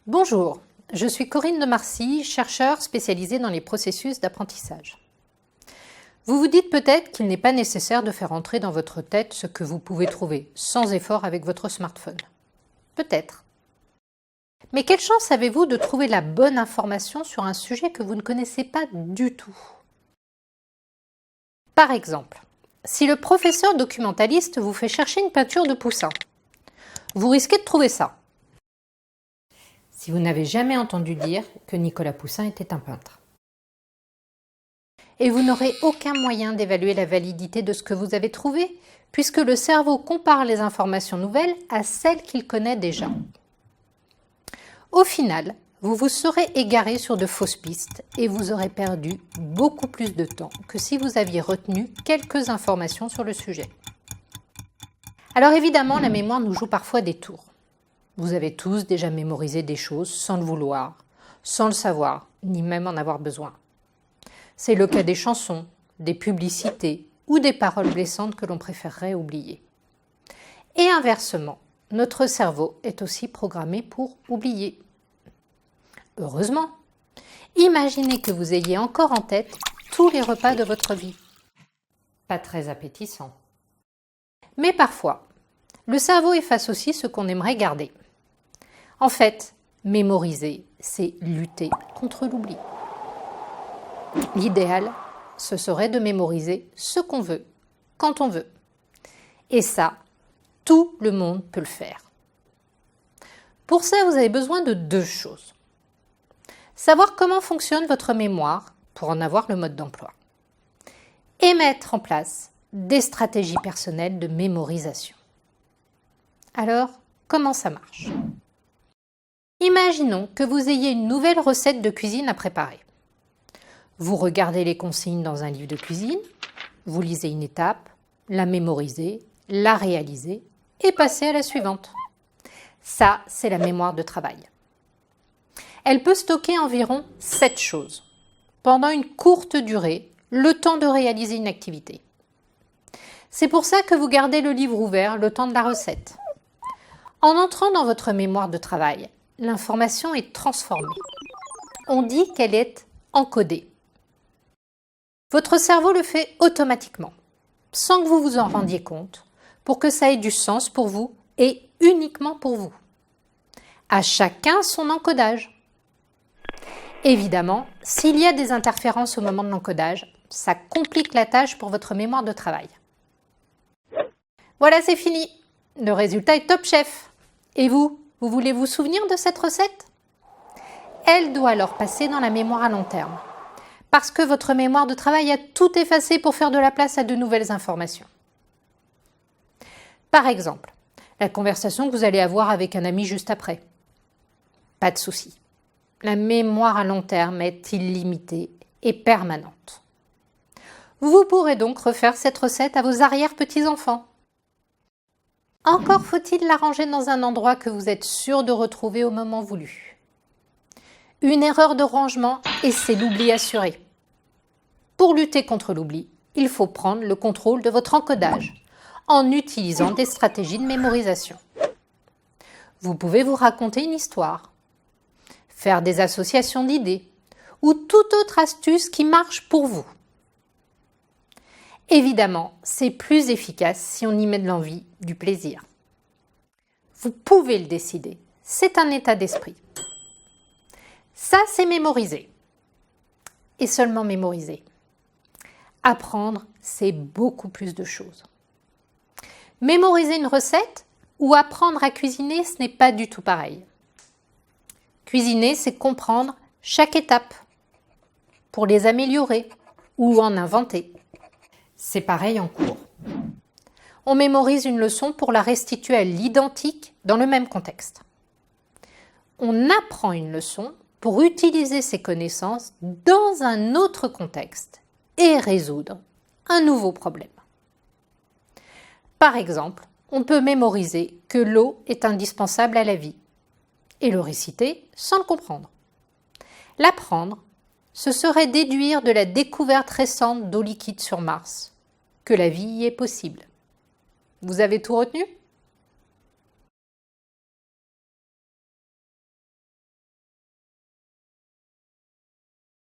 Bonjour, je suis Corinne de Marcy, chercheure spécialisée dans les processus d'apprentissage. Vous vous dites peut-être qu'il n'est pas nécessaire de faire entrer dans votre tête ce que vous pouvez trouver sans effort avec votre smartphone. Peut-être. Mais quelle chance avez-vous de trouver la bonne information sur un sujet que vous ne connaissez pas du tout? Par exemple, si le professeur documentaliste vous fait chercher une peinture de Poussin, vous risquez de trouver ça. Si vous n'avez jamais entendu dire que Nicolas Poussin était un peintre. Et vous n'aurez aucun moyen d'évaluer la validité de ce que vous avez trouvé, puisque le cerveau compare les informations nouvelles à celles qu'il connaît déjà. Au final, vous vous serez égaré sur de fausses pistes et vous aurez perdu beaucoup plus de temps que si vous aviez retenu quelques informations sur le sujet. Alors évidemment, la mémoire nous joue parfois des tours. Vous avez tous déjà mémorisé des choses sans le vouloir, sans le savoir, ni même en avoir besoin. C'est le cas des chansons, des publicités ou des paroles blessantes que l'on préférerait oublier. Et inversement, notre cerveau est aussi programmé pour oublier. Heureusement, imaginez que vous ayez encore en tête tous les repas de votre vie. Pas très appétissant. Mais parfois, le cerveau efface aussi ce qu'on aimerait garder. En fait, mémoriser, c'est lutter contre l'oubli. L'idéal, ce serait de mémoriser ce qu'on veut, quand on veut. Et ça, tout le monde peut le faire. Pour ça, vous avez besoin de deux choses. Savoir comment fonctionne votre mémoire pour en avoir le mode d'emploi. Et mettre en place des stratégies personnelles de mémorisation. Alors, comment ça marche? Imaginons que vous ayez une nouvelle recette de cuisine à préparer. Vous regardez les consignes dans un livre de cuisine, vous lisez une étape, la mémorisez, la réalisez et passez à la suivante. Ça, c'est la mémoire de travail. Elle peut stocker environ 7 choses, pendant une courte durée, le temps de réaliser une activité. C'est pour ça que vous gardez le livre ouvert le temps de la recette. En entrant dans votre mémoire de travail, l'information est transformée. On dit qu'elle est encodée. Votre cerveau le fait automatiquement, sans que vous vous en rendiez compte, pour que ça ait du sens pour vous et uniquement pour vous. À chacun son encodage. Évidemment, s'il y a des interférences au moment de l'encodage, ça complique la tâche pour votre mémoire de travail. Voilà, c'est fini. Le résultat est top chef. Et vous voulez vous souvenir de cette recette? Elle doit alors passer dans la mémoire à long terme, parce que votre mémoire de travail a tout effacé pour faire de la place à de nouvelles informations. Par exemple, la conversation que vous allez avoir avec un ami juste après. Pas de souci. La mémoire à long terme est illimitée et permanente. Vous pourrez donc refaire cette recette à vos arrière-petits-enfants. Encore faut-il la ranger dans un endroit que vous êtes sûr de retrouver au moment voulu. Une erreur de rangement et c'est l'oubli assuré. Pour lutter contre l'oubli, il faut prendre le contrôle de votre encodage en utilisant des stratégies de mémorisation. Vous pouvez vous raconter une histoire, faire des associations d'idées ou toute autre astuce qui marche pour vous. Évidemment, c'est plus efficace si on y met de l'envie, du plaisir. Vous pouvez le décider, c'est un état d'esprit. Ça, c'est mémoriser. Et seulement mémoriser. Apprendre, c'est beaucoup plus de choses. Mémoriser une recette ou apprendre à cuisiner, ce n'est pas du tout pareil. Cuisiner, c'est comprendre chaque étape pour les améliorer ou en inventer. C'est pareil en cours. On mémorise une leçon pour la restituer à l'identique dans le même contexte. On apprend une leçon pour utiliser ses connaissances dans un autre contexte et résoudre un nouveau problème. Par exemple, on peut mémoriser que l'eau est indispensable à la vie et le réciter sans le comprendre. L'apprendre, ce serait déduire de la découverte récente d'eau liquide sur Mars que la vie y est possible. Vous avez tout retenu ?